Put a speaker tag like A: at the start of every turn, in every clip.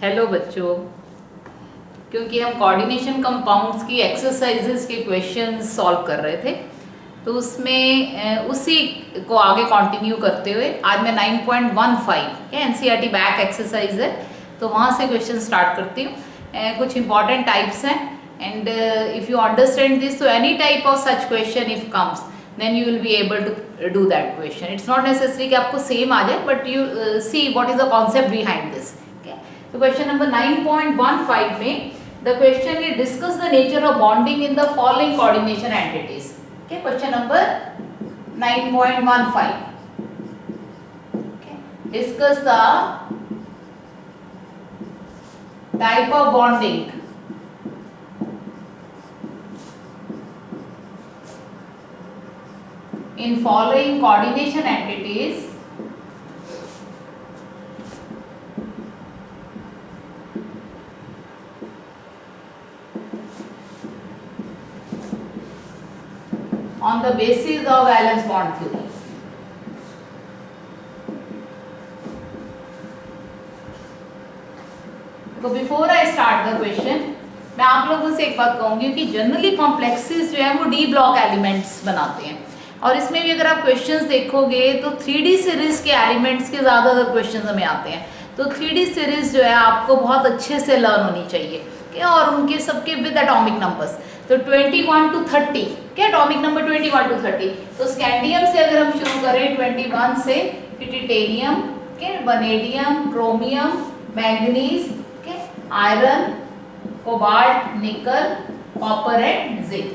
A: Hello बच्चों, क्योंकि हम कोऑर्डिनेशन कंपाउंड्स की एक्सरसाइजेस के क्वेश्चंस सॉल्व कर रहे थे, तो उसमें उसी को आगे कंटिन्यू करते हुए आज मैं 9.15 क्या एनसीईआरटी बैक एक्सरसाइज है, तो वहाँ से क्वेश्चन स्टार्ट करती हूँ। कुछ इंपॉर्टेंट टाइप्स हैं and if you understand this, तो any type of such question if comes then you will be able to do that question. It's not necessary कि आपको सेम आ जाए, but you see what is the concept behind this. तो question number 9.15 में the question is discuss the nature of bonding in the following coordination entities. Okay, question number 9.15 discuss the type of bonding in following coordination entities on the basis of valence bond theory. तो before I start the question, मैं आप लोगों से एक बात कहूंगी कि generally complexes जो है वो डी ब्लॉक एलिमेंट्स बनाते हैं, और इसमें भी अगर आप क्वेश्चंस देखोगे तो 3D सीरीज के एलिमेंट्स के ज़्यादातर क्वेश्चंस हमें आते हैं। तो 3D सीरीज जो है आपको बहुत अच्छे से लर्न होनी चाहिए क्या, और उनके सबके विद एटॉमिक नंबर्स। तो 21 to 30 क्या एटॉमिक नंबर 21 to 30। तो स्कैंडियम से अगर हम शुरू करें 21 से, फिर टिटेनियम के, वनेडियम, क्रोमियम, मैंगनीज के, आयरन, कोबाल्ट, निकल, कॉपर एंड जिंक।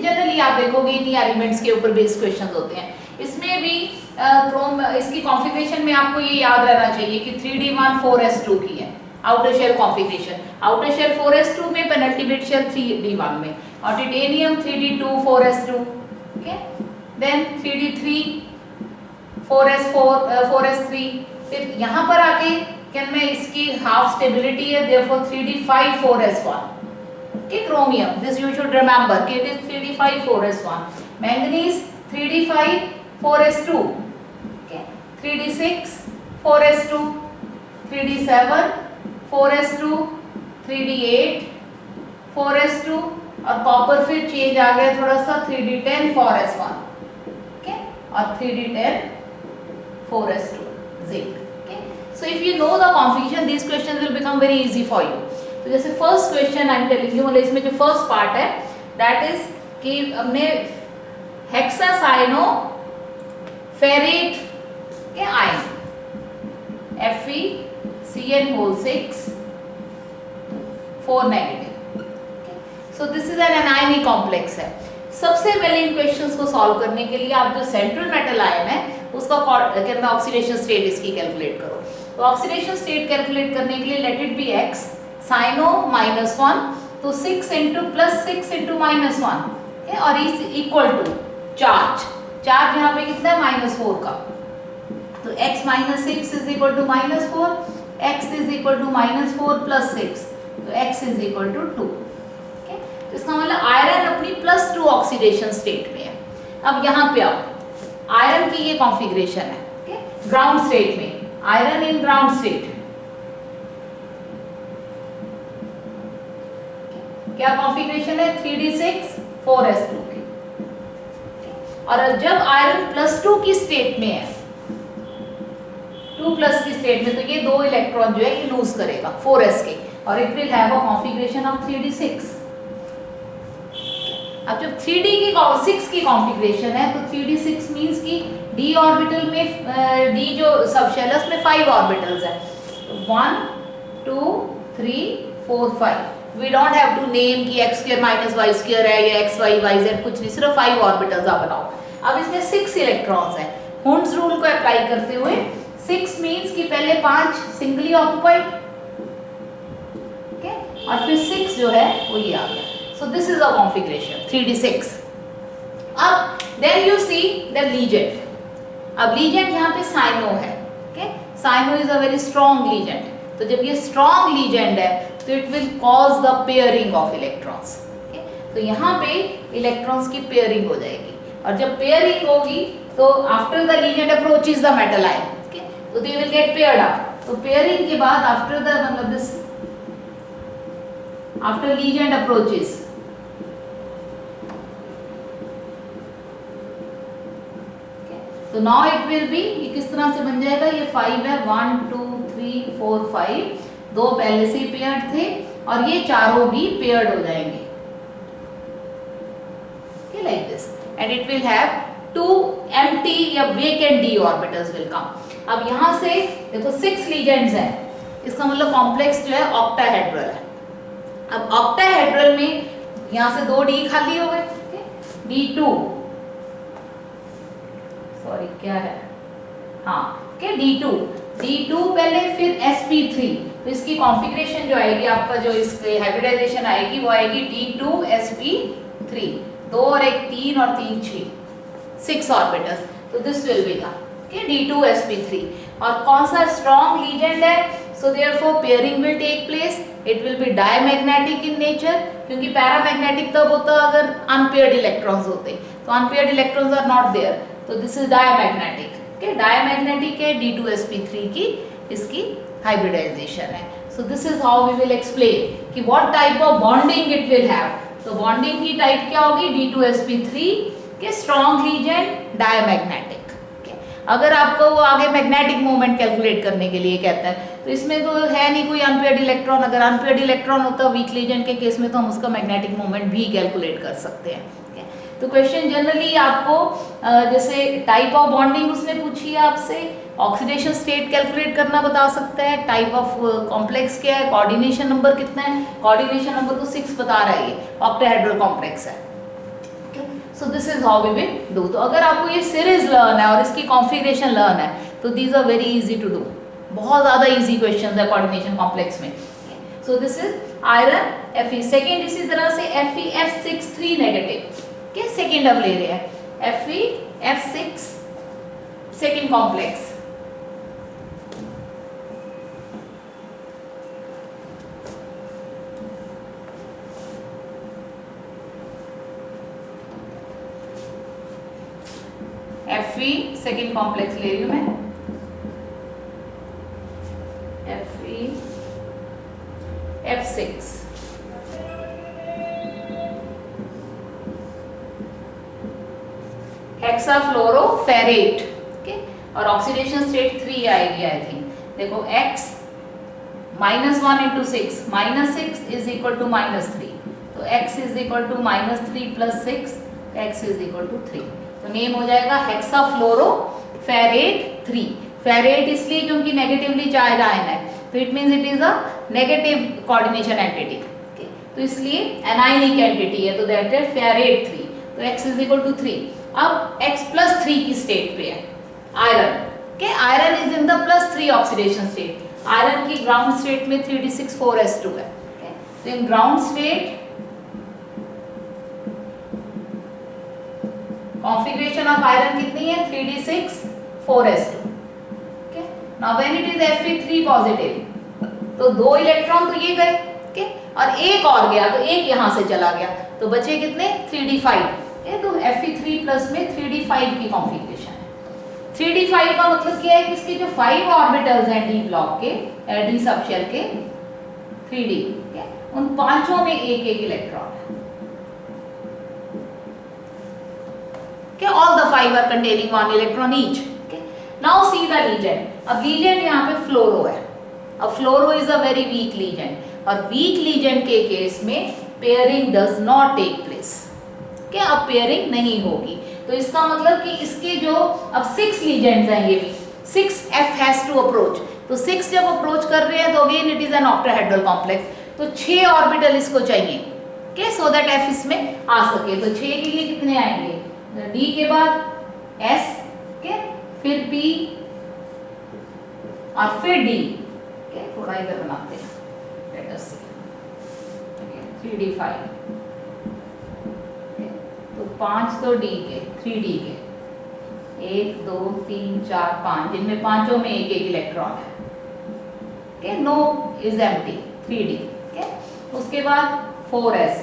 A: जनरली आप देखोगे इन्हीं एलिमेंट्स के ऊपर बेस्ड क्वेश्चंस होते हैं। इसमें भी क्रोम इसकी कॉन्फ़िगरेशन में आपको ये याद रहना चाहिए कि 3d1 4s2 की है outer shell configuration. Outer shell 4s2 में, पेनल्टीमेट शेल 3d1 में, और titanium 3d2 4s2। Okay, then 3d3 4s4 4s3। फिर यहाँ पर आके क्या में इसकी हाफ स्टेबिलिटी है, therefore 3d5 4s1। Okay, chromium, this you should remember, it is 3d5 4s1. Manganese 3d5 4s2. Okay, 3d6 4s2, 3d7 4s2, 3d8 4s2, और copper फिर चेंज आ गया थोड़ा सा 3d10 4s1, okay, और 3d10 4s2 zinc. Okay, so if you know the configuration, these questions will become very easy for you. तो जैसे first question I am telling you, मतलब इसमें जो फर्स्ट पार्ट है दैट इज कि हमने hexacyanoferrate के ion FeCN6 4 negative. So this is an anionic complex है। सबसे पहले इन क्वेश्चंस को सॉल्व करने के लिए आप जो सेंट्रल मेटल आयन है उसका कहते ऑक्सीडेशन स्टेट इसकी कैलकुलेट करो। तो ऑक्सीडेशन स्टेट कैलकुलेट करने के लिए let it be x cyano -1, तो 6 इंटू +6 इंटू -1 और इज इक्वल टू चार्ज यहाँ पे कितना है -4 का, तो x -6 is equal to -4, x is equal to -4 + 6, तो x इज इक्वल टू 2। तो इसका मतलब आयरन अपनी +2 ऑक्सीडेशन स्टेट में है। अब यहाँ पे आओ, आयरन की ये कॉन्फ़िगरेशन है ग्राउंड स्टेट में, आयरन इन ग्राउंड स्टेट क्या कॉन्फ़िगरेशन है 3d6 4s2 की। और जब आयरन +2 की स्टेट में है, 2+ की स्टेट में, तो ये 2 इलेक्ट्रॉन जो है ये लूज करेगा 4s के, और it will have a configuration of 3d6। अब जब 6 की कॉन्फ़िगरेशन है, तो 3d6 मींस कि d ऑर्बिटल में d जो सबशेलस में 5 ऑर्बिटल्स है, 1 2 3 4 5। We don't have to name कि x² - y² है या x y y z, कुछ नहीं, सिर्फ 5 ऑर्बिटल्स आप बनाओ। अब इसमें 6 इलेक्ट्रॉन्स हैं। हुंड्स रूल को अप्लाई करते हुए 6 मींस कि पहले 5 सिंगली ऑक्युपाइड, ओके, और फिर 6 जो है वो ये आ गया। So this is a configuration 3d6। अब then you see the ligand. अब लीजेंड यहाँ पे साइनो है, okay, cyano is a very strong ligand. तो जब ये स्ट्रॉन्ग लीजेंड है तो it will cause the pairing of electrons. तो यहाँ पे इलेक्ट्रॉन्स की पेयरिंग हो जाएगी, और जब पेयरिंग होगी तो after the ligand approaches the metal ion, तो they will get paired up. तो पेयरिंग के बाद आफ्टर द मतलब दिस after Legend approaches. तो नाउ इट विल बी, ये किस तरह से बन जाएगा, ये 5 है, 1 2 3 4 5, दो पहले से पेयर्ड थे और ये चारों भी पेयर्ड हो जाएंगे, like this, and it will have 2 empty या vacant d orbitals will come. अब यहाँ से देखो 6 लीजेंड्स हैं, इसका मतलब कॉम्प्लेक्स जो है ऑक्टाहेड्रल है. अब ऑक्टाहेड्रल में यहाँ से 2 d खाली हो गए, d2, सॉरी क्या है, हाँ d2 पहले, फिर sp3, तो इसकी कॉन्फ़िगरेशन जो आएगी आपका, जो इसके हाइब्रिडाइजेशन आएगी वो आएगी d2 sp3, 2 और 1 3 और 3 6 ऑर्बिटल्स. तो this will be the d2 sp3. और कौन सा स्ट्रॉन्ग लीजेंड है, so therefore pairing will take place, it will be diamagnetic in nature, क्योंकि पैरामैग्नेटिक तब होता अगर अनपेयर्ड इलेक्ट्रॉन्स होते, तो unpaired electrons are not there, तो दिस इज डायमैग्नेटिक. डायमैग्नेटिक है, d2 sp3 की इसकी हाइब्रिडाइजेशन है. So this is how we will explain कि what type of bonding it will have. तो बॉन्डिंग की टाइप क्या होगी, d2 sp3 के स्ट्रॉन्ग लीजेंड डायमैग्नेटिक. अगर आपको वो आगे मैग्नेटिक मोमेंट कैलकुलेट करने के लिए कहता है, तो इसमें तो है नहीं कोई अनपेयर्ड इलेक्ट्रॉन. अगर अनपेयर्ड इलेक्ट्रॉन होता वीक लीजेंड के केस में, तो हम उसका मैग्नेटिक मोमेंट भी कैलकुलेट कर सकते हैं. तो क्वेश्चन जनरली आपको जैसे टाइप ऑफ बॉन्डिंग उसने पूछी है आपसे, ऑक्सीडेशन स्टेट कैलकुलेट करना बता सकता है, टाइप ऑफ कॉम्प्लेक्स क्या है, कोऑर्डिनेशन नंबर कितना है, कोऑर्डिनेशन नंबर तो 6 बता रहा है, ये ऑक्टाहेड्रल कॉम्प्लेक्स है. So this is how we will do. तो अगर आपको ये सीरीज लर्न है और इसकी कॉन्फ़िगरेशन लर्न है, तो these are very easy to do. बहुत ज़्यादा इजी क्वेश्चन है कोऑर्डिनेशन कॉम्प्लेक्स में. So this is iron Fe. Second इसी तरह से Fe F6 नेगेटिव, सेकेंड अब ले रहे हैं Fe F6 second complex. Fe second complex ले रही हूं मैं, Fe F6. हेक्साफ्लोरोफेरेट, और ऑक्सीडेशन स्टेट 3 आएगी आई थिंक. देखो x -1 into 6, -6 is equal to -3, तो x is equal to -3 plus 6, x is equal to 3. तो नेम हो जाएगा हेक्साफ्लोरोफेरेट 3. फेरेट इसलिए क्योंकि नेगेटिवली चार्ज आयन है, तो it means it is a negative coordination entity. तो इसलिए एनायनिक एंटिटी है, तो दैट इज फेरेट 3. तो x is equal to 3. अब x +3 की स्टेट पे है iron. Iron is in the +3 oxidation state. Iron की ग्राउंड स्टेट में 3d6 4s2 है. तो in ground state configuration of iron कितनी है, 3d6 4s2. Now when it is Fe3 positive, तो 2 इलेक्ट्रॉन तो ये गए, और एक और गया, तो एक यहां से चला गया, तो बचे कितने, 3d5. तो Fe3 प्लस में 3d5 की कॉन्फ़िगरेशन है. 3d5 का मतलब क्या है कि इसके जो 5 ऑर्बिटल्स हैं डी ब्लॉक के, डी सबशेल के 3d, उन पांचों में एक एक इलेक्ट्रॉन है. All the 5 are containing 1 electron each. Now see the ligand. अब लीजेंड यहाँ पे फ्लोरो है. अब fluoro is a very weak ligand, और वीक लीजेंड के केस में pairing does not take place. अब पेयरिंग नहीं होगी. तो इसका मतलब कि इसके जो अब 6 लीजेंड्स हैं, ये भी 6f हैज टू अप्रोच. तो 6 जब अप्रोच कर रहे हैं, तो again it is an octahedral complex. तो 6 ऑर्बिटल इसको चाहिए, सो दैट f इसमें आ सके. तो 6 के लिए कितने आएंगे, d के बाद s, फिर p और फिर d. थोड़ा इधर बनाते हैं, लेट अस सी. 3d5, तो 5 तो d के, 3d के, 1 2 3 4 5, जिनमें पांचों में एक एक इलेक्ट्रॉन है. No is empty, 3d. उसके बाद 4s,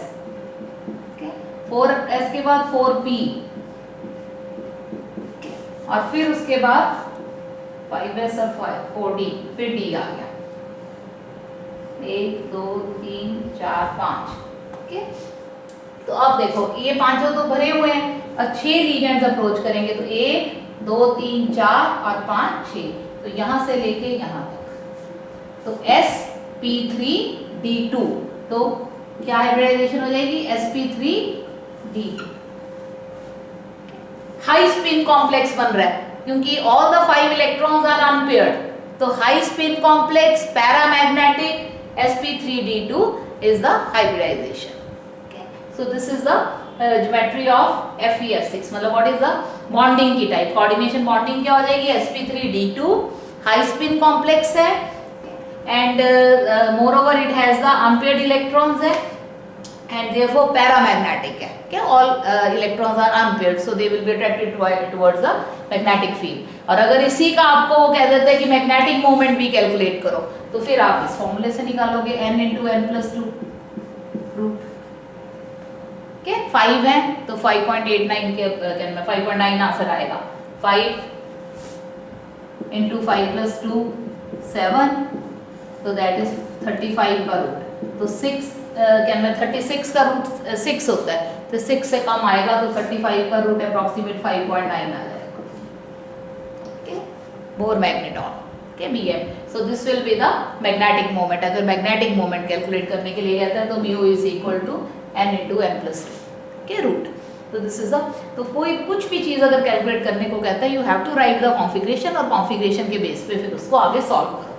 A: 4s के बाद 4p, और फिर उसके बाद 5s और 4d, फिर d आ गया. 1 2 3 4 5। ओके, तो अब देखो ये पांचों तो भरे हुए हैं और 6 लीजेंड्स अप्रोच करेंगे, तो 1 2 3 4 और 5 6, तो यहां से लेके यहां तक। तो sp3d2, तो क्या हाइब्रिडाइजेशन हो जाएगी? sp3d2। हाई स्पिन कॉम्प्लेक्स बन रहा है क्योंकि all the 5 electrons are unpaired, तो high spin complex paramagnetic sp3d2 is the hybridization. Okay, so this is the geometry of FeF6, मतलब what is the bonding की type, coordination bonding क्या हो जाएगी? sp3d2 हाई स्पिन कॉम्प्लेक्स है and moreover it has the unpaired electrons है and therefore paramagnetic है, क्या all electrons are unpaired, so they will be attracted towards the magnetic field। और अगर इसी का आपको वो कह देते हैं कि मैग्नेटिक मोमेंट भी कैलकुलेट करो, तो फिर आप इस फॉर्मूले से निकालोगे n × n+2 रूट के 5 है तो 5.89 के 5.9 आंसर आएगा। 5 × 5 + 2 7, तो दैट इज 35 का रूट, तो 6 36 का रूट 6 होता है, तो 6 से कम आएगा तो 35 का रूट अप्रॉक्सीमेट 5.9 आ जाएगा। ओके, बोर मैग्नेटॉन के Bm, so this will be the magnetic moment. अगर मैग्नेटिक मोमेंट कैलकुलेट करने के लिए कहता है तो mu is equal to n × n+2 के रूट। तो दिस इज द, तो कोई कुछ भी चीज अगर कैलकुलेट करने को कहता है you have to write the configuration और कॉन्फ़िगरेशन के बेस पे फिर उसको आगे सॉल्व करो।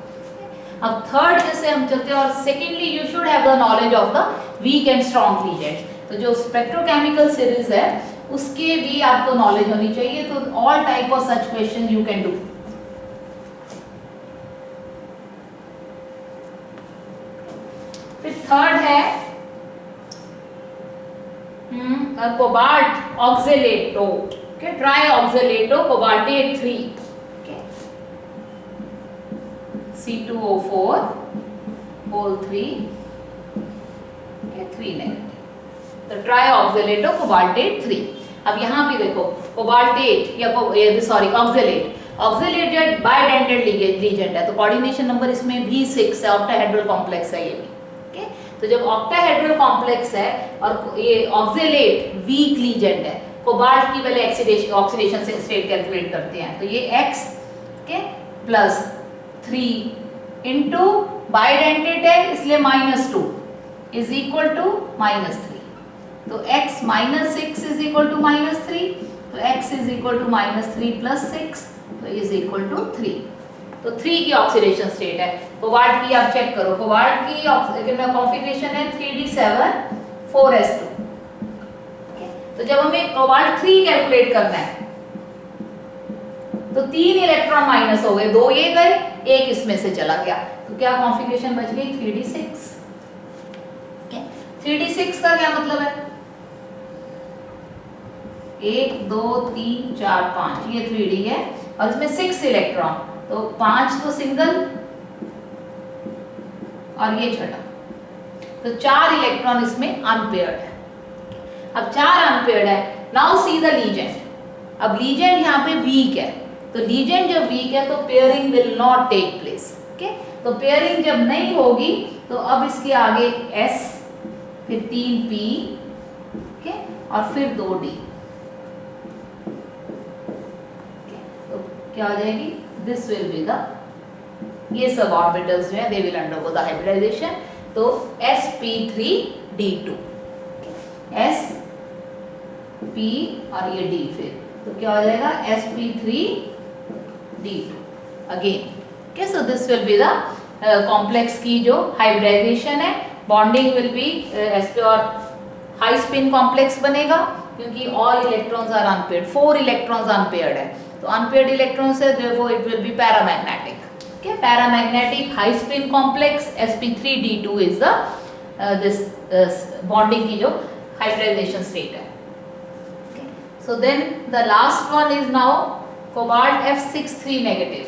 A: अब थर्ड जैसे हम चलते हैं, और secondly you should have the knowledge of the weak and strong ligands. तो जो स्पेक्ट्रोकेमिकल सीरीज है उसके भी आपको नॉलेज होनी चाहिए, तो all type of such question you can do. फिर थर्ड है cobalt oxalato, try oxalato cobaltate 3, C2O4 whole 3, okay, 3 negative, तो ट्राई ऑक्जेलेटो कोबाल्टेट 3। अब यहाँ भी देखो कोबाल्टेट या सॉरी ऑक्जेलेट जो बाइडेंटेड लीजेंड है, तो कोऑर्डिनेशन नंबर इसमें भी 6 है, ऑक्टाहेड्रल कॉम्प्लेक्स है ये भी। ओके, तो जब ऑक्टाहेड्रल कॉम्प्लेक्स है और ये ऑक्जेलेट वीक लीजेंड है, कोबाल्ट की पहले ऑक्सीडेशन से स्टेट कैलकुलेट करते हैं, तो ये x के प्लस 3 इंटू बाइडेंटेड है इसलिए -2 इज इक्वल टू -3, तो x -6 इज इक्वल टू -3, तो x इज इक्वल टू -3 + 6, तो इज इक्वल टू 3। तो 3 की ऑक्सीडेशन स्टेट है। कोबाल्ट की आप चेक करो, कोबाल्ट की कॉन्फ़िगरेशन है 3d7 4s2। तो जब हमें कोबाल्ट 3 कैलकुलेट करना है तो 3 इलेक्ट्रॉन माइनस हो गए, 2 ये गए, 1 इसमें से चला गया, तो क्या कॉन्फ़िगरेशन बच गई? 3d6। 3d6 का क्या मतलब है? 1 2 3 4 5, ये 3d है और इसमें 6 इलेक्ट्रॉन, तो 5 तो सिंगल और ये छठा, तो 4 इलेक्ट्रॉन इसमें अनपेयर्ड है। अब 4 अनपेयर्ड है, नाउ सी द लीजेंड। अब लीजेंड यहाँ पे वीक है, तो लीजेंड जब वीक है तो pairing will not take place. Okay, तो पेयरिंग जब नहीं होगी तो अब इसके आगे S, फिर 3p, ओके, और फिर 2d, तो क्या हो जाएगी? दिस विल बी द, ये सब ऑर्बिटल्स जो है they will undergo the hybridisation, तो sp3d2, sp और ये d, फिर तो क्या हो जाएगा? sp3d2 again. Okay, so this will be the complex की जो हाइब्रिडाइजेशन है। बॉन्डिंग विल बी sp और हाई स्पिन कॉम्प्लेक्स बनेगा क्योंकि all electrons are unpaired, 4 electrons unpaired है, तो अनपेयर्ड इलेक्ट्रॉन्स है, therefore it will be paramagnetic. Okay, paramagnetic high spin complex sp3d2 is the this bonding की जो hybridisation state है। So then the last one is now cobalt F63 negative.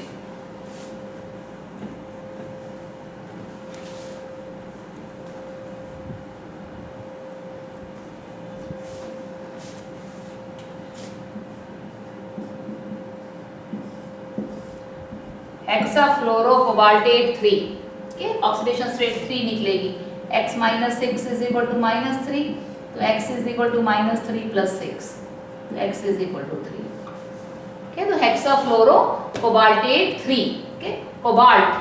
A: Hexafluorocobaltate 3, okay, oxidation state 3 निकलेगी, x minus 6 is equal to minus 3, तो x is equal to minus 3 plus 6, तो x is equal to 3। Okay, तो hexafluoro cobaltate 3, okay, cobalt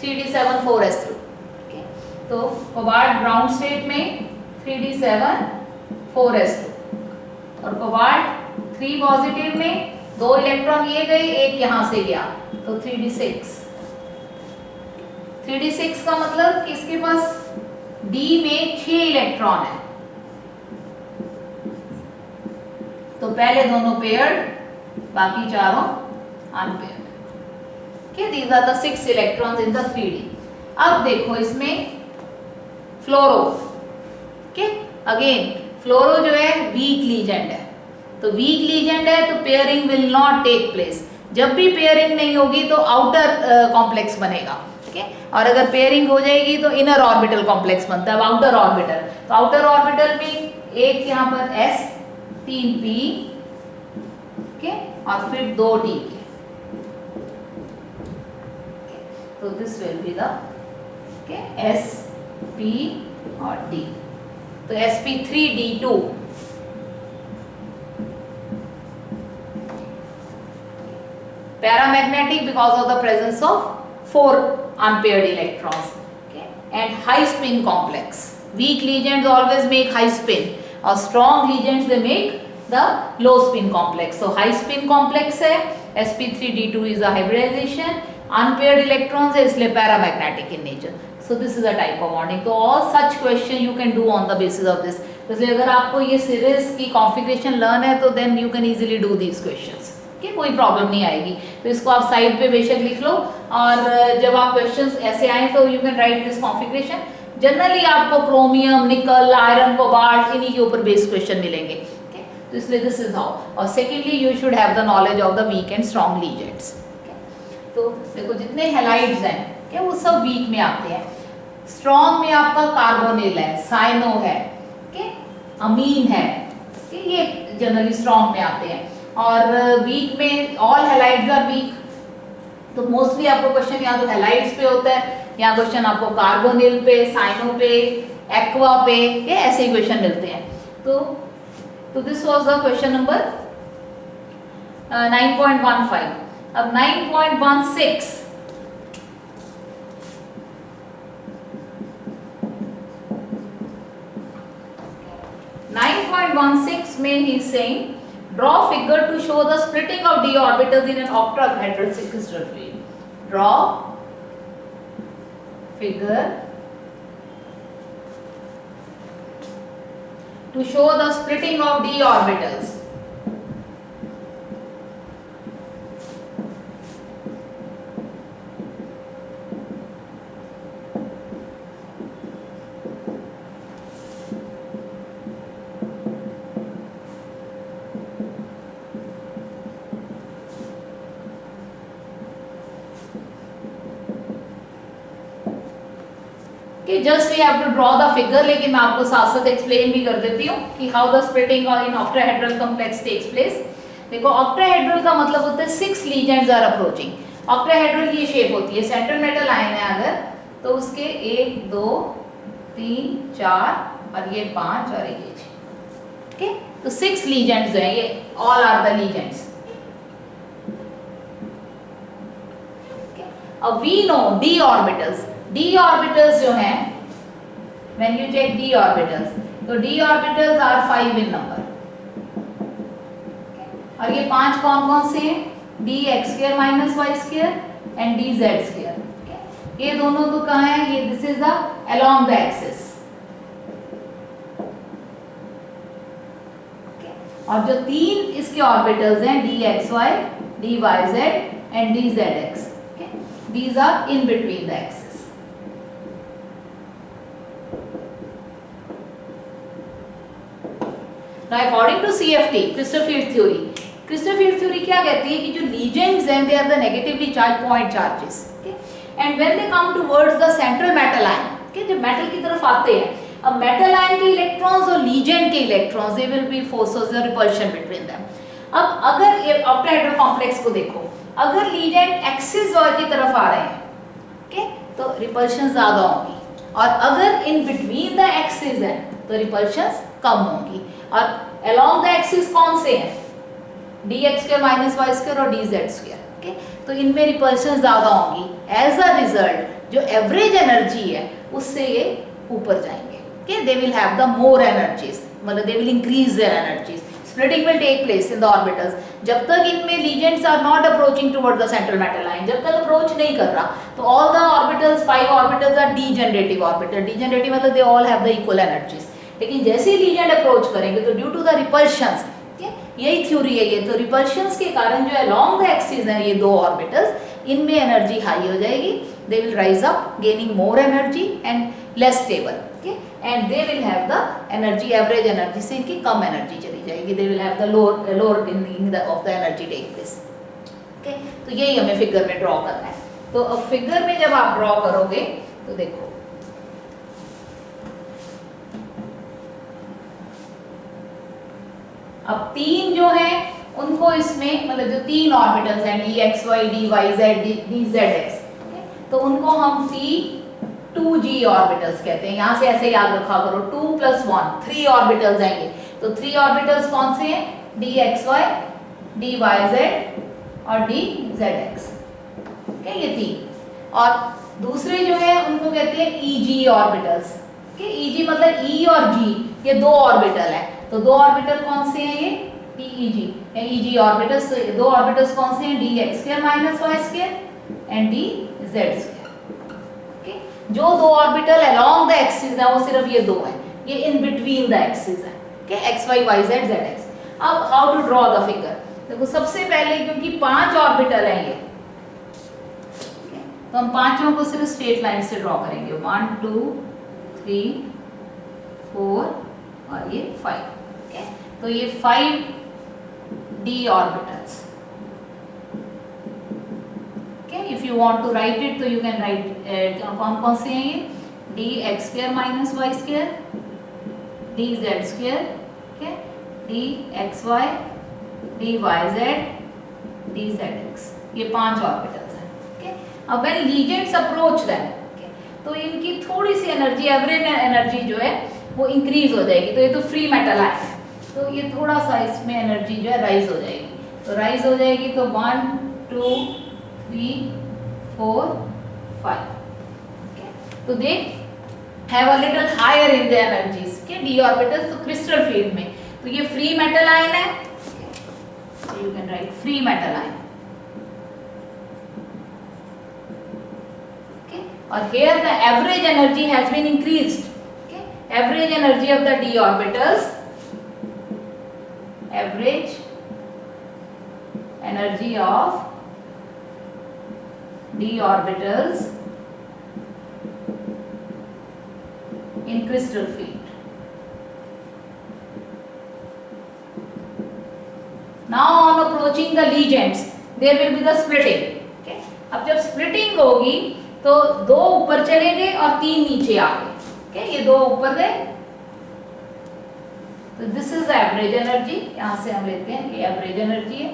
A: 3d7 4s2। Okay, तो cobalt ground state में 3d7 4s2 और cobalt 3 positive में 2 electron ये गए, एक यहां से गया, तो 3d6। 3d6 का मतलब कि इसके पास d में 6 इलेक्ट्रॉन है, तो पहले दोनों पेयर्ड, बाकी चारों unpaired. Okay, these are the 6 electrons in the 3d। अब देखो इसमें फ्लोरो, ओके, अगेन फ्लोरो जो है वीक लीजेंड है, तो वीक लीजेंड है तो pairing will not take place. जब भी पेयरिंग नहीं होगी तो आउटर कॉम्प्लेक्स बनेगा, ओके, और अगर पेयरिंग हो जाएगी तो इनर ऑर्बिटल कॉम्प्लेक्स बनता है, आउटर ऑर्बिटल। तो आउटर ऑर्बिटल में एक यहाँ पर s, 3p, ओके, और फिर 2d के, तो this will be the s, p और d, तो sp3d2। Paramagnetic because of the presence of 4 unpaired electrons, okay, and high spin complex. Weak ligands always make high spin, or strong ligands they make the low spin complex. So high spin complex है, sp3d2 is a hybridization, unpaired electrons है इसलिए paramagnetic in nature. So this is a type of bonding. So all such question you can do on the basis of this. इसलिए अगर आपको ये series की configuration learn है तो then you can easily do these questions. कि कोई problem नहीं आएगी, तो इसको आप साइड पे बेशक लिख लो, और जब आप क्वेश्चंस ऐसे आए तो you can write this configuration. Generally आपको क्रोमियम, निकल, आयरन, कोबाल्ट इन्हीं के ऊपर बेस्ड क्वेश्चन मिलेंगे, okay? तो इसलिए दिस इज हाउ। और secondly you should have the knowledge of the weak and strong ligands. तो देखो जितने हैलाइड्स हैं क्या वो सब वीक में आते हैं। स्ट्रॉन्ग में आपका कार्बोनिल है, साइनो है, अमीन है, ये जनरली स्ट्रॉन्ग में आते हैं। और वीक में ऑल हैलाइड्स आर वीक, तो मोस्टली आपको क्वेश्चन या तो हैलाइड्स पे होता है या क्वेश्चन आपको कार्बोनिल पे, साइनो पे, एक्वा पे, ये ऐसे ही क्वेश्चन मिलते हैं। तो this was the question number 9.15। अब 9.16 9.16 में he is saying draw figure to show the splitting of d orbitals in an octahedral crystal field. Draw figure to show the splitting of d orbitals कि just we have to draw the figure, लेकिन मैं आपको साथ साथ explain भी कर देती हूँ कि how the splitting in octahedral complex takes place. देखो ऑक्टाहेड्रल का मतलब होता है 6 लीजेंड्स आर अप्रोचिंग। ऑक्टाहेड्रल की शेप होती है, सेंट्रल मेटल आयन है अगर, तो उसके 1 2 3 4 और ये 5 और ये 6, ओके। तो 6 लीजेंड्स जो है ये ऑल आर द लीजेंड्स। अब we know d orbitals, d orbitals जो हैं, when you check d orbitals, तो d orbitals are 5 in number, और ये 5 कौन कौन से हैं? dx² - y² and dz²। ये दोनों तो कहाँ है? ये this is the along the axis, और जो 3 इसके ऑर्बिटल्स हैं dxy, dyz and dzx, these are in between the axis. Now according to CFT, crystal field theory, crystal field theory क्या कहती है कि जो legions हैं they are the negatively charged point charges, okay? And when they come towards the central metal ion, okay, जब metal की तरफ आते हैं, अब metal ion के electrons और legend के electrons, there will be forces or repulsion between them. अब अगर ये octahedral complex को देखो, अगर legend axis y की तरफ आ रहे हैं, okay, तो रिपल्शन ज्यादा होंगी, और अगर इन बिटवीन द एक्सिस है तो रिपल्शंस कम होंगी। और अलोंग द एक्सिस कौन से हैं, dx² माइनस वाई स्क्वायर और dz²। ओके, तो इनमें रिपल्शन ज्यादा होंगी। एज अ रिजल्ट जो एवरेज एनर्जी है उससे ये ऊपर जाएंगे। Okay, they will have the more energies, मतलब they will increase their energies. Splitting will take place in the orbitals. जब तक इनमें ligands are not approaching toward the central metal line, जब तक अप्रोच नहीं कर रहा, तो all the orbitals 5 orbitals are degenerative orbital. Degenerative मतलब they all have the equal energies. लेकिन जैसे ही लीजेंड अप्रोच करेंगे तो ड्यू टू द रिपल्शंस, यही थ्योरी है ये, तो रिपल्शंस के कारण जो अलोंग द एक्सिस है ये दो ऑर्बिटल्स, इनमें एनर्जी हाई हो जाएगी। They will rise up gaining more energy and less stable. Okay, and they will have the energy, average energy से इनकी कम एनर्जी चली जाएगी। They will have the lower tinning of the energy take place. Okay, तो यही हमें figure में draw करना है। तो अब फिगर में जब आप ड्रॉ करोगे तो देखो, अब तीन जो है उनको इसमें, मतलब जो तीन ऑर्बिटल्स हैं dxy, dyz, dzx, तो उनको हम T2g ऑर्बिटल्स कहते हैं। यहां से ऐसे याद रखा करो, 2 + 1 3 ऑर्बिटल्स आएंगे। तो 3 ऑर्बिटल्स कौन से हैं, dxy, dyz और dzx। ओके, ये तीन। और दूसरे जो है उनको कहते हैं eg ऑर्बिटल्स। ओके, eg मतलब e और g, ये दो ऑर्बिटल है। तो दो ऑर्बिटल कौन से हैं, ये eg ऑर्बिटल्स। तो ये दो ऑर्बिटल्स कौन से हैं, dx² minus y square and dz²। Okay, जो दो ऑर्बिटल अलोंग द एक्सिस है वो सिर्फ ये दो हैं, ये इन बिटवीन द एक्सिस है। Okay, xy, yz, zx। अब how to draw the figure, देखो सबसे पहले क्योंकि 5 ऑर्बिटल हैं ये, तो हम पांचों को सिर्फ स्ट्रेट लाइन से ड्रॉ करेंगे। 1 2 3 4 और ये 5। ओके, तो ये 5d orbitals. Okay, if you want to write it तो यू कैन राइट, कौन कौन से हैं ये, dx² minus y square, dz², okay, dxy, dyz, dzx, ये 5 ऑर्बिटल्स हैं। ओके, अब व्हेन लीजेंड्स अप्रोच देम, तो इनकी थोड़ी सी एनर्जी, एवरेज एनर्जी जो है वो इंक्रीज हो जाएगी। तो ये तो फ्री मेटल है, तो ये थोड़ा सा इसमें एनर्जी जो है राइज हो जाएगी। तो राइज हो जाएगी तो 1 2 3 4 5। तो they have a little higher in the energies के डी ऑर्बिटल्स। तो क्रिस्टल फील्ड में तो ये फ्री मेटल आयन है, so you can write free metal ion. Okay, or here the average energy has been increased. Okay, average energy of the d orbitals, average energy of d orbitals in crystal field. Now on approaching the legends, there will be the splitting. Okay? अब जब splitting होगी तो दो ऊपर चले गए और तीन नीचे आ गए. Okay? ये दो ऊपर गए, तो this is the average energy. यहाँ से हम लेते हैं ये average energy है,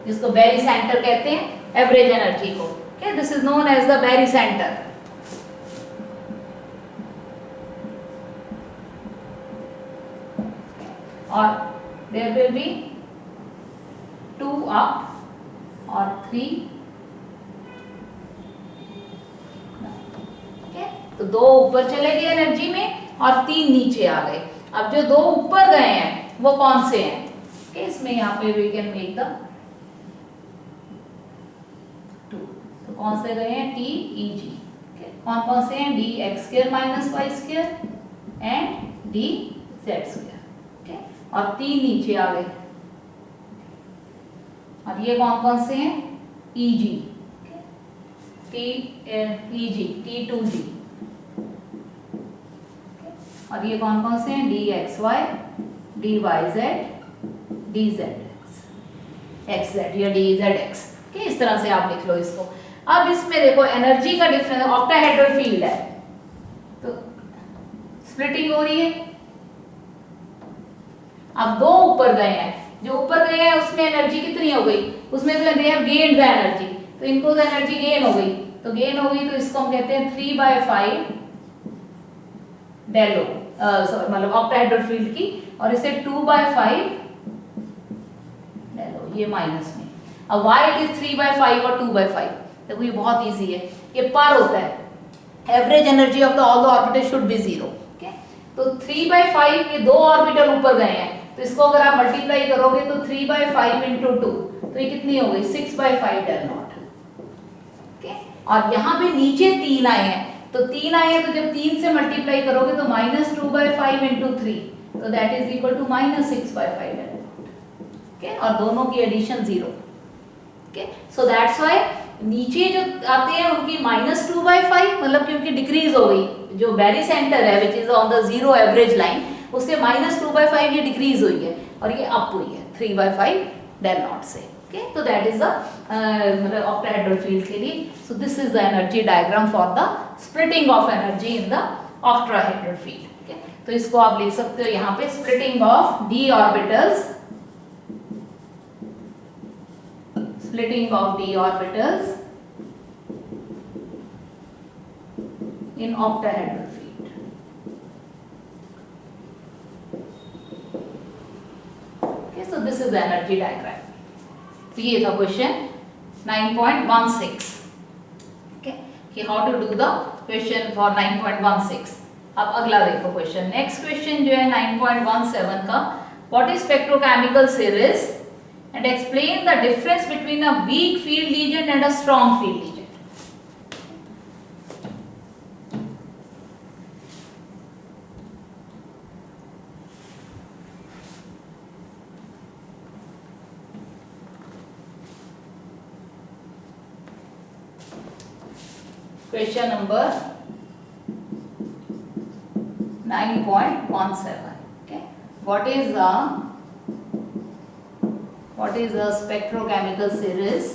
A: जिसको Berry center कहते हैं, average energy को. Okay? This is known as the Berry center. और there will be 2 up और 3 okay? तो दो ऊपर चले गए एनर्जी में और तीन नीचे आ गए. अब जो दो ऊपर गए हैं वो कौन से हैं? okay? इसमें यहाँ पे we can make the 2. तो कौन से गए हैं? T E G. okay? कौन कौन से हैं? D x square minus y square and D z square. okay? और तीन नीचे आ गए. और ये कौन कौन से हैं? EG, EG, T2G. और ये कौन कौन से हैं? DXY, DYZ, DZX, XZ या DZX. okay? इस तरह से आप लिख लो इसको. अब इसमें देखो एनर्जी का डिफरेंस, ऑक्टाहेड्रल फील्ड है तो स्प्लिटिंग हो रही है. अब दो ऊपर गए हैं, जो ऊपर गए हैं उसमें एनर्जी कितनी हो गई? उसमें तो they have gained the energy, तो इनको तो एनर्जी गेन हो गई. तो गेन होगी तो इसको हम कहते हैं 3/5 डेलो मतलब ऑक्टाहेड्रल फील्ड की, और इसे 2/5 डेलो, ये माइनस में। अब वाई इट इज 3/5 और 2/5, देखो ये बहुत इजी है, ये पर होता है, average energy of the all the orbital should be 0। तो 3/5 ये 2 ऑर्बिटल ऊपर गए हैं, तो इसको अगर आप मल्टीप्लाई करोगे तो 3/5 इंटू 2, तो ये कितनी हो गई 6/5 डेल नॉट। ओके, और यहाँ पे नीचे 3 आए हैं, तो 3 आए हैं तो जब 3 से मल्टीप्लाई करोगे तो -2/5 इंटू 3, तो that is equal to -6/5 del naught. Okay, और दोनों की addition 0। Okay, so that's why नीचे जो आते हैं उनकी -2/5, मतलब क्योंकि डिक्रीज हो गई, जो बेरी सेंटर है which is on the 0 average line, उससे -2/5 ये डिक्रीज हुई है और ये अप हुई है 3/5 डेल नॉट से। ओके, तो दैट इज द मतलब ऑक्टाहेड्रल फील्ड के लिए। सो this is the energy diagram for the splitting of energy in the octahedral field. Okay, तो इसको आप लिख सकते हो यहाँ पे splitting of d orbitals, splitting of d orbitals in octahedral field. Okay, so this is the energy diagram. तो ये था क्वेश्चन 9.16। okay, कि how to do the question for 9.16। अब अगला देखो क्वेश्चन, नेक्स्ट क्वेश्चन जो है 9.17 का, what is spectrochemical series and explain the difference between a weak field legend and a strong field legend। Question number 9.17। okay, what is a spectrochemical series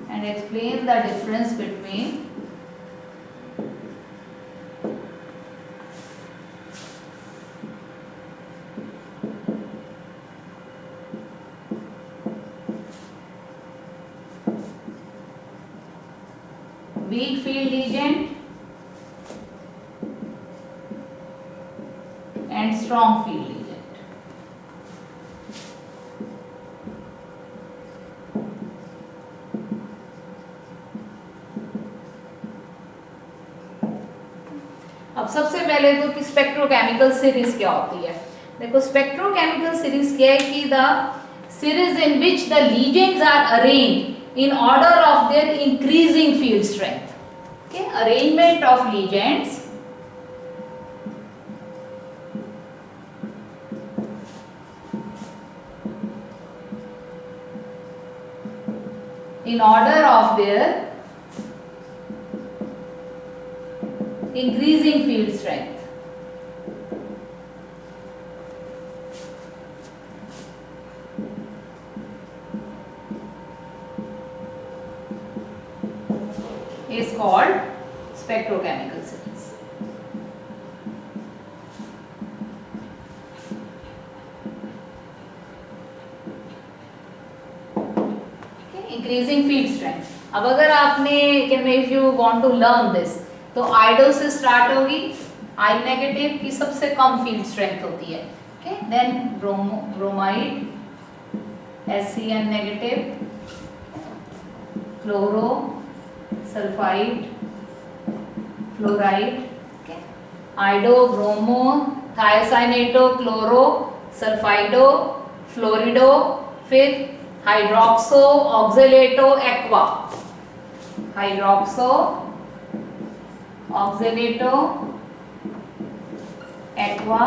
A: and explain the difference between weak field legend and strong field legend। अब सबसे पहले तो कि spectrochemical series क्या होती है। देखो spectrochemical series क्या है कि the series in which the ligands are arranged in order of their increasing field strength. Okay, arrangement of ligands in order of their increasing field strength। is called spectrochemical series। Increasing field strength. अब अगर आपने if you want to learn this, तो आइडो से start होगी, आई negative की सबसे कम field strength होती है। Okay, then bromide SCN negative, chloro, sulphide, fluoride, iodo, bromo, thiocyanato, chloro, sulphido, fluorido, फिर hydroxo, oxalato, aqua, hydroxo, oxalato, aqua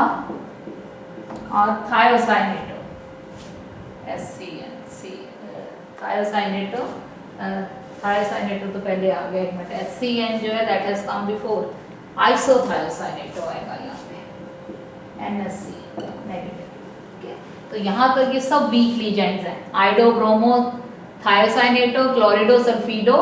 A: और थायोसाइनेटो, SCN, थायोसाइनेटो, थायोसाइनेटो तो पहले आ गया, एक मिनट, SCN जो है that has come before, isothiocyanato आएगा यहाँ पे, NSC नेगेटिव। तो यहाँ तक ये सब वीक लीजेंड्स हैं, iodo, bromo, thiocyanato, chlorido, sulphido,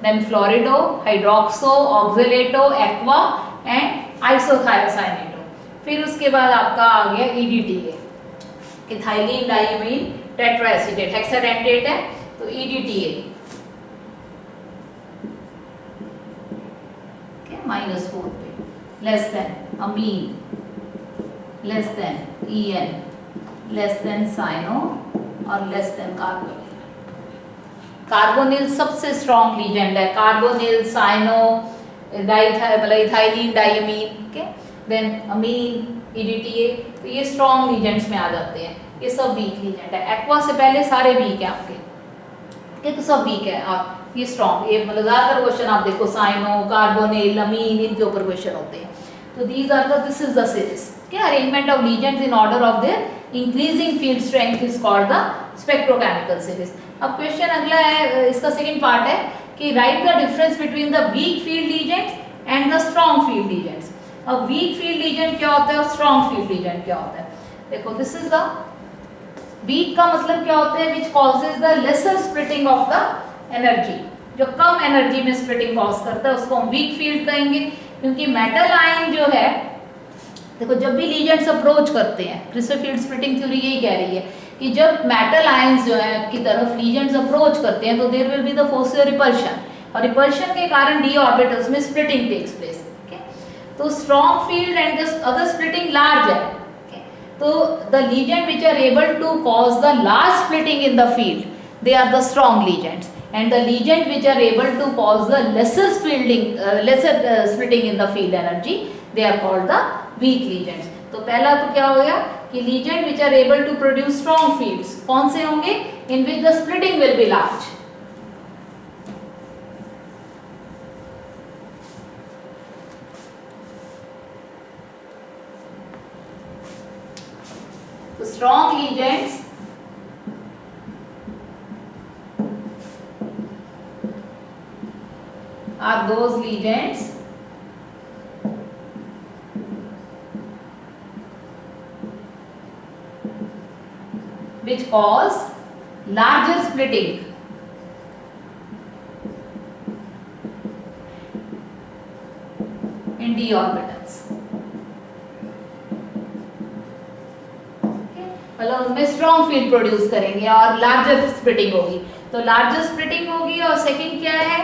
A: then fluorido, hydroxo, oxalato, aqua and isothiocyanato. फिर उसके बाद आपका आ गया EDTA, ethylene diamine tetraacetate hexadentate है तो EDTA -4 पे, less than amine, less than EN, less than cyano और लेस देन कार्बोनिल। कार्बोनिल सबसे स्ट्रॉन्ग लीजेंड है, कार्बोनिल, साइनो, इथाइलिन डाइमीन के, देन अमीन, EDTA, तो ये स्ट्रॉन्ग लीजेंड्स में आ जाते हैं। ये सब वीक लीजेंड है। एक्वा से पहले सारे वीक है आपके, तो सब वीक है। आप ये स्ट्रॉन्ग, ये मतलब ज़्यादातर क्वेश्चन आप देखो साइनो, कार्बोनिल, अमीन, इनके ऊपर क्वेश्चन होते हैं। तो दिस इज द सीरीज। क्या arrangement of legends in order of their increasing field strength is called the spectrochemical series. अब क्वेश्चन अगला है, इसका सेकंड पार्ट है कि right the difference between the weak field legends and the strong field legends. अब weak field legend क्या होता है और स्ट्रॉन्ग फील्ड लीजेंड क्या होता है? देखो, दिस इज द वीक का मतलब क्या होता है, which causes the lesser splitting of the energy, जो कम एनर्जी में स्प्लिटिंग कॉज करता है उसको हम वीक फील्ड कहेंगे। क्योंकि मेटल आयन जो है, देखो जब भी लीजेंड्स अप्रोच करते हैं, क्रिस्टल फील्ड स्प्लिटिंग थ्योरी यही कह रही है कि जब मेटल आयंस जो है की तरफ लीजेंड्स अप्रोच करते हैं तो there will be the force of repulsion, और रिपल्शन के कारण डी ऑर्बिटल्स में स्प्लिटिंग टेक्स प्लेस। तो strong field and this other splitting large है। तो the ligand which are able to cause the large splitting in the field, they are the strong ligands, and the ligand which are able to cause the lesser splitting in the field energy, they are called the weak legends. तो पहला तो क्या हो गया कि ligand which are able to produce strong fields कौन से होंगे? In which the splitting will be large. Strong legions are those legions which cause larger splitting in d orbitals। मतलब उनमें स्ट्रॉन्ग फील्ड प्रोड्यूस करेंगे और लार्जर स्प्लिटिंग होगी। तो larger splitting होगी, और सेकंड क्या है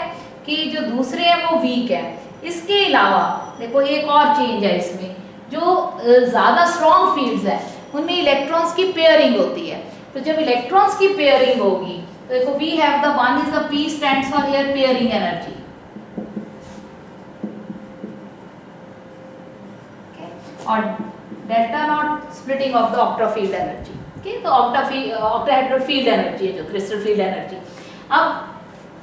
A: कि जो दूसरे हैं वो वीक है। इसके अलावा देखो एक और चेंज है इसमें, जो ज़्यादा स्ट्रॉन्ग फील्ड्स है उनमें इलेक्ट्रॉन्स की पेयरिंग होती है। तो जब इलेक्ट्रॉन्स की पेयरिंग होगी तो देखो we have the one is the P stands for here pairing energy, और delta naught splitting of the octa field energy. तो ऑक्टाहेड्रल फील्ड एनर्जी है जो क्रिस्टल फील्ड एनर्जी। अब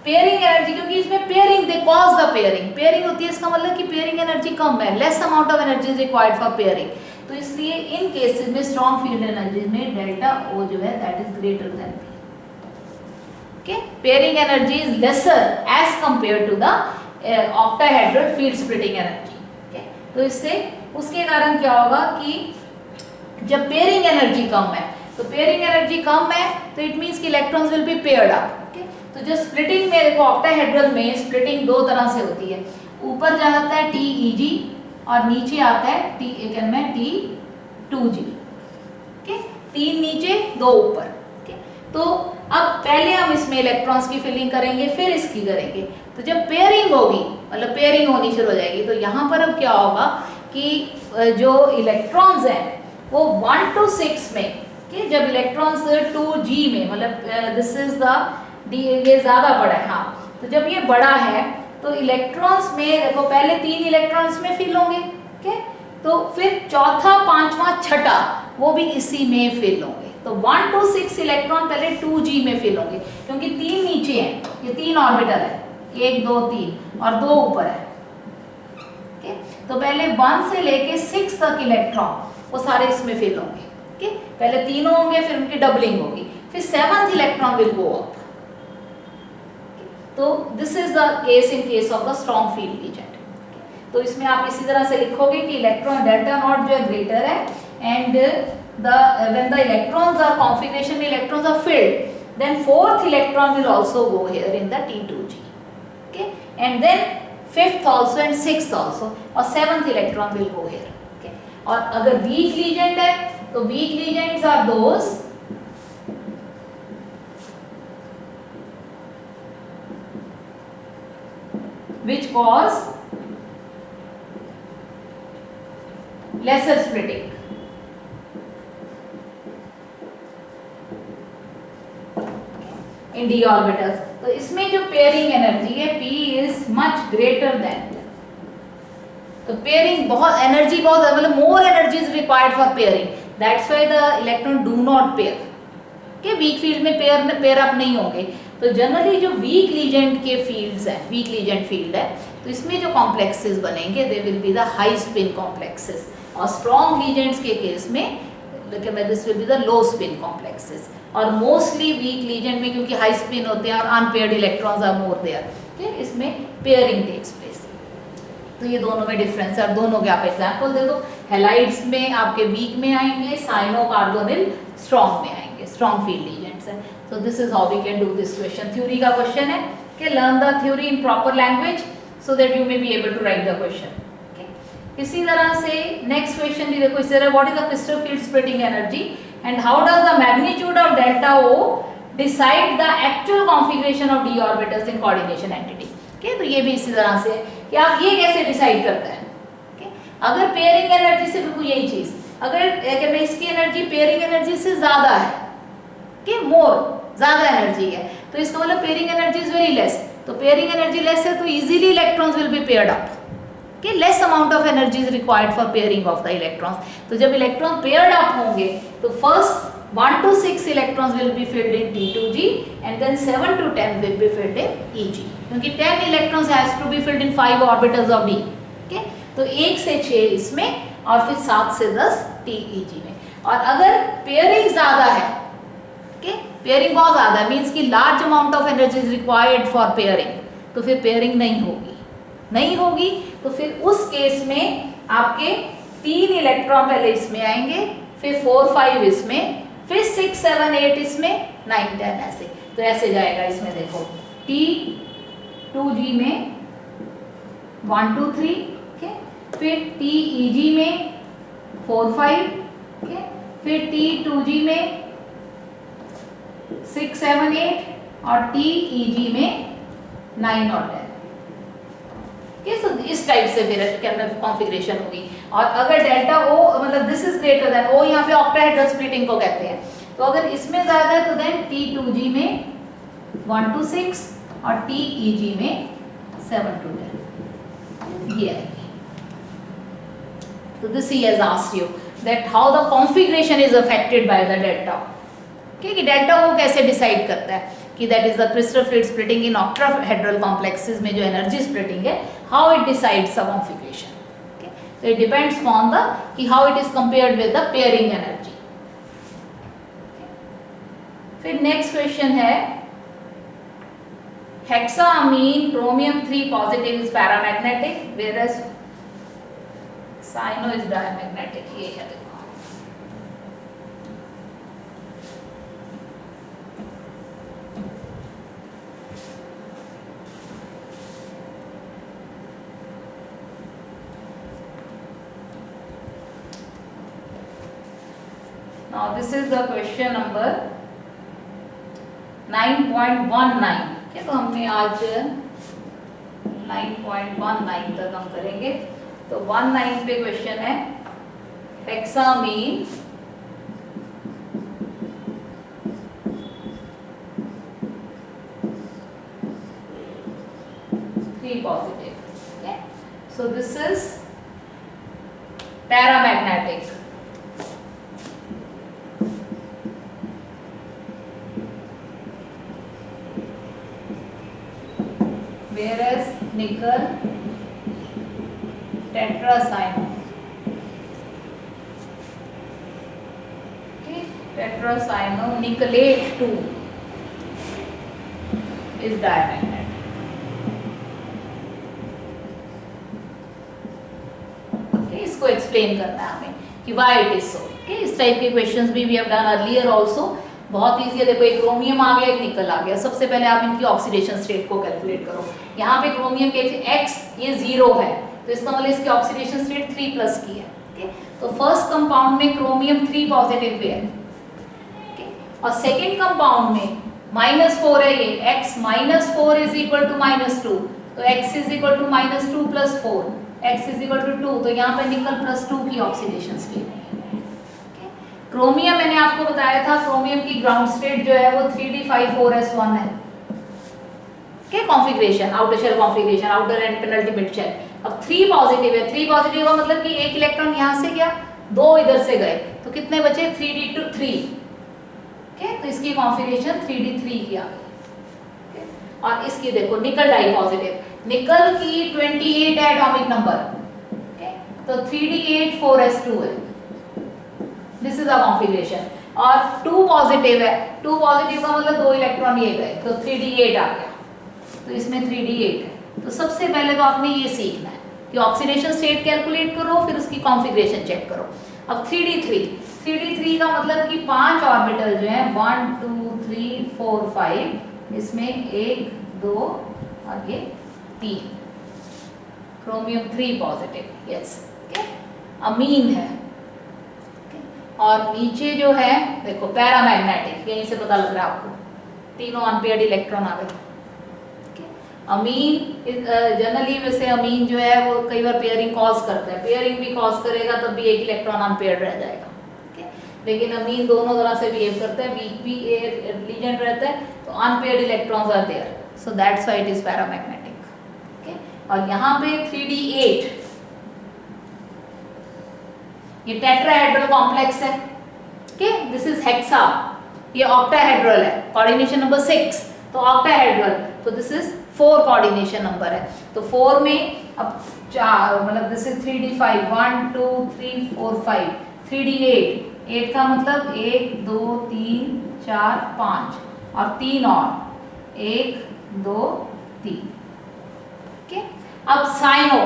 A: पेयरिंग एनर्जी, क्योंकि इसमें pairing they cause the pairing होती है, इसका मतलब कि पेयरिंग एनर्जी कम है, less amount of energy is required for pairing. तो इसलिए इन केसेस में स्ट्रॉन्ग फील्ड एनर्जी में डेल्टा O जो है that is greater than P। Pairing energy is lesser as compare to the octahedral field splitting energy. तो इससे उसके कारण क्या होगा कि जब पेयरिंग एनर्जी कम है, तो पेयरिंग एनर्जी कम है तो इट मींस कि electrons will be paired up. तो जो स्प्लिटिंग में देखो ऑक्टाहेड्रल में स्प्लिटिंग दो तरह से होती है, ऊपर जाता है TeG और नीचे आता है T2G। तीन नीचे दो ऊपर। तो अब पहले हम इसमें इलेक्ट्रॉन्स की फिलिंग करेंगे, फिर इसकी करेंगे। तो जब पेयरिंग होगी, मतलब पेयरिंग होनी शुरू हो जाएगी, तो यहाँ पर अब क्या होगा कि जो इलेक्ट्रॉन्स हैं वो 1 to 6 में, कि जब इलेक्ट्रॉन्स 2G में, मतलब दिस इज द डी, ये ज़्यादा बड़ा है, हाँ, तो जब ये बड़ा है तो इलेक्ट्रॉन्स में देखो पहले 3 इलेक्ट्रॉन्स में फिल होंगे, तो फिर चौथा, पांचवा, छठा वो भी इसी में फिल होंगे। तो 1 to 6 इलेक्ट्रॉन पहले 2G में फिल होंगे, क्योंकि 3 नीचे हैं, ये 3 ऑर्बिटल है, 1 2 3 और 2 ऊपर है। तो पहले 1 से लेके 6 तक इलेक्ट्रॉन वो सारे इसमें फिल होंगे। पहले तीनों होंगे, फिर उनकी डबलिंग होगी, फिर 7th electron will go up. तो this is the case in case of the strong field ligand. तो इसमें आप इसी तरह से लिखोगे कि इलेक्ट्रॉन डेल्टा नॉट जो है ग्रेटर है, and when the electrons are configuration electrons are filled, then 4th electron will also go here in the T2G, and then 5th also and 6th also, और 7th electron will go here। और अगर week ligand है तो weak ligands are those which cause lesser splitting. In d orbitals. तो इसमें जो pairing energy है P is much greater than, तो पेयरिंग बहुत एनर्जी बहुत मतलब more energy is required for pairing, that's why the electron do not pair के weak field में पेयर अप नहीं होंगे। तो जनरली जो वीक लीजेंड के फील्ड्स हैं, वीक लीजेंड फील्ड है, तो इसमें जो कॉम्प्लेक्सेस बनेंगे they will be the high spin complexes, और स्ट्रॉन्ग लीजेंड्स के केस में this will be the low spin complexes. और मोस्टली वीक लीजेंड में क्योंकि हाई स्पिन होते हैं और unpaired electrons are more there, ठीक, इसमें पेयरिंग टेक्स प्लेस। तो ये दोनों में डिफरेंस है, और दोनों के आप एग्जाम्पल दे दो। हेलाइड्स में आपके वीक में आएंगे, साइनो कार्बोनिल स्ट्रॉन्ग में आएंगे, स्ट्रॉन्ग फील्ड लीजेंड्स है। So this is how we can do this question. Theory का question है कि learn the theory in proper language so that you may be able to write the question. Okay. इसी तरह से next question भी देखो, इस तरह what is the crystal field splitting energy and how does the magnitude of delta O decide the actual configuration of d orbitals in coordination entity. Okay, तो ये भी इसी तरह से कि आप ये कैसे डिसाइड करते हैं। okay. अगर पेयरिंग एनर्जी से बिल्कुल यही चीज, अगर इसकी एनर्जी पेयरिंग एनर्जी से ज्यादा है कि मोर ज्यादा एनर्जी है, तो इसका मतलब pairing energy is very less, तो पेयरिंग एनर्जी लेस है तो easily electrons will be paired up, कि less amount of energy is required for pairing of the electrons. तो जब इलेक्ट्रॉन पेयर्ड अप होंगे तो first 1 to 6 electrons will be filled in T2g and then 7 to 10 will be filled in Eg, क्योंकि 10 electrons has to be filled in 5 orbitals of d। Okay, तो 1 से 6 इसमें और फिर 7 से 10 Teg में। और अगर पेयरिंग ज्यादा है, पेयरिंग बहुत ज्यादा है, मींस कि large amount of energy is required for pairing, तो फिर पेयरिंग नहीं होगी तो फिर उस केस में आपके 3 इलेक्ट्रॉन पहले इसमें आएंगे, फिर 4 5 इसमें, फिर 6 7 8 इसमें, 9 10 ऐसे, तो ऐसे जाएगा। इसमें देखो T2g में 1 2 3, फिर Teg में 4 5, फिर T2g में 6 7 8 और Teg में 9 और 10। so इस टाइप से फिर कॉन्फ़िगरेशन होगी। और अगर डेल्टा O मतलब this is greater then O, यहाँ पे ऑक्टाहेड्रल स्प्लिटिंग को कहते हैं, तो अगर इसमें ज्यादा है तो देन T2g में 1 to 6 और Teg में 7 to 10 ये आएगी। तो this he has asked you that how the configuration is affected by the delta O, कि डेल्टा O कैसे डिसाइड करता है कि that is the crystal fluid splitting in octahedral complexes में जो एनर्जी स्प्लिटिंग है, how it decides the configuration. Okay, तो it depends on the कि how it is compared with the pairing energy. फिर नेक्स्ट क्वेश्चन है hexamine chromium 3 positive is paramagnetic whereas cyano is diamagnetic. ये है देखो, now this is the question number 9.19। ठीक है, तो हमने आज 9.19 तक हम करेंगे। तो 19 पे क्वेश्चन है hexamine positive। Okay, so this is paramagnetic। whereas nickel tetracyano, okay, tetracyano nickelate 2 is diamagnetic। इसको एक्सप्लेन करना है हमें कि why it is so। okay, इस टाइप के क्वेश्चंस भी we have done earlier also, बहुत इजी है। देखो एक क्रोमियम आ गया, एक निकल आ गया, सबसे पहले आप इनकी ऑक्सीडेशन स्टेट को कैलकुलेट करो। यहाँ पे क्रोमियम के X ये 0 है, तो इसका मतलब इसकी ऑक्सीडेशन स्टेट 3+ की है। तो फर्स्ट कंपाउंड में क्रोमियम 3 पॉजिटिव पेयर, और सेकेंड कंपाउंड में -4 है ये, x -4 इज इक्वल टू -2, तो x is equal to -2 + 4, x is equal to 2, तो यहाँ पे निकल +2 की ऑक्सीडेशन स्टेट। क्रोमियम मैंने आपको बताया था, क्रोमियम की ग्राउंड स्टेट जो है वो 3d5,4s1 है। Configuration, outer shell configuration, outer and penultimate shell. अब 3 पॉजिटिव है, 3 पॉजिटिव का मतलब कि एक इलेक्ट्रॉन यहाँ से गया, 2 इधर से गए, तो कितने बचे? 3d3। तो इसकी कॉन्फ़िगरेशन 3d3 की आ गई। और इसकी देखो निकल डाई पॉजिटिव, निकल की 28 है एटॉमिक नंबर, तो 3d8,4s2 है। This is a configuration. और 2 पॉजिटिव है, 2 पॉजिटिव का मतलब 2 इलेक्ट्रॉन ये गए, तो 3d8 आ गया, तो इसमें 3d8 है। तो सबसे पहले तो आपने ये सीखना है कि ऑक्सीडेशन स्टेट कैलकुलेट करो, फिर उसकी कॉन्फ़िगरेशन चेक करो। अब 3d3 का मतलब कि 5 ऑर्बिटल जो है 1 2 3 4 5, इसमें 1 2 और ये 3, क्रोमियम 3 पॉजिटिव, यस। अमीन है। और नीचे जो है देखो पैरामैग्नेटिक, यहीं से पता लग रहा है आपको, तीनों अनपेयर्ड इलेक्ट्रॉन आ गए। अमीन जनरली वैसे अमीन जो है वो कई बार पेयरिंग कॉज करता है, पेयरिंग भी कॉज करेगा तब भी एक इलेक्ट्रॉन अनपेयर्ड रह जाएगा। लेकिन अमीन दोनों तरह से बिहेव करता है, वीक भी रीजन रहता है, तो unpaired electrons are there, so that's why it is paramagnetic. और यहाँ पे 3d8 ये टेट्राहेड्रल कॉम्प्लेक्स है, दिस इज हेक्सा, ये ऑक्टाहेड्रल है, कोऑर्डिनेशन नंबर 6, तो ऑक्टाहेड्रल, तो दिस इज 4 कोऑर्डिनेशन नंबर है। तो 4 में अब 4 मतलब दिस इज 3d5, 1 2 3 4 5, 3d8, 8 का मतलब 1 2 3 4 5 और 3 और 1 2 3। अब साइनो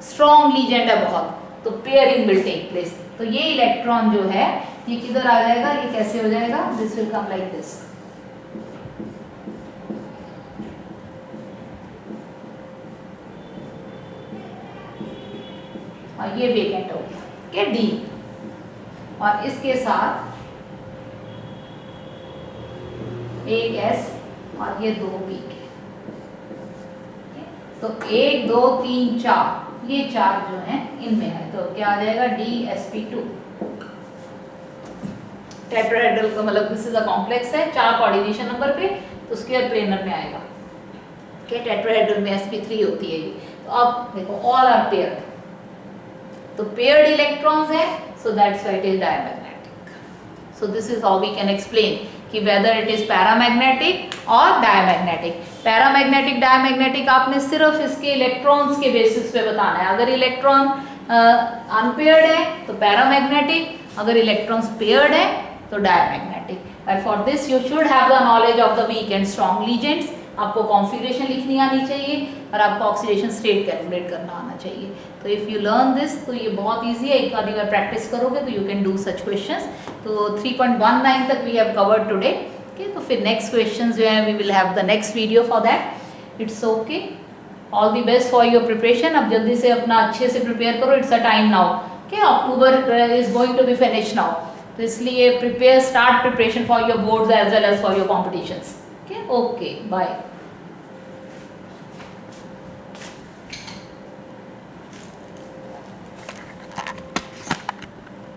A: स्ट्रॉन्ग लीजेंड है बहुत, तो पेयरिंग विल टेक प्लेस, तो ये इलेक्ट्रॉन जो है ये किधर आ जाएगा, ये कैसे हो जाएगा, this will come like this, और ये वेकेंट हो गया, डी, और इसके साथ एक एस और ये 2 पी के, तो 1 2 3 4, ये 4 जो है इनमें है, तो क्या आ जाएगा, DsP2। टेट्राहेड्रल का मतलब दिस इज अ कॉम्प्लेक्स है, 4 कोऑर्डिनेशन नंबर पे, तो स्क्वायर प्लेनर में आएगा। टेट्राहेड्रल में sp3 होती है ये। तो अब देखो ऑल आर पेयर्ड, तो पेयर्ड इलेक्ट्रॉन्स है, so that's why it is diamagnetic. So this is how we can explain कि whether it is paramagnetic or diamagnetic. Paramagnetic diamagnetic आपने सिर्फ इसके इलेक्ट्रॉन्स के बेसिस पे बताना है। अगर इलेक्ट्रॉन अनपेयर्ड है तो पैरामैग्नेटिक, अगर इलेक्ट्रॉन्स पेयर्ड है तो diamagnetic. And for this you should have the knowledge of the weak and strong ligands. आपको कॉन्फ़िगरेशन लिखनी आनी चाहिए और आपको ऑक्सीडेशन स्टेट कैलकुलेट करना आना चाहिए। तो इफ़ यू लर्न दिस तो ये बहुत ईजी है, एक आधी बार प्रैक्टिस करोगे तो you can do such questions. तो 3.19 तक we have covered today. Okay, तो फिर नेक्स्ट क्वेश्चन जो है we will have the next video for that. It's okay, all the best for your preparation. अब जल्दी से अपना अच्छे से प्रिपेयर करो, it's a time now. Okay, October is going to be finish now, तो इसलिए prepare, start preparation for your boards as well as for your competitions. Okay, bye.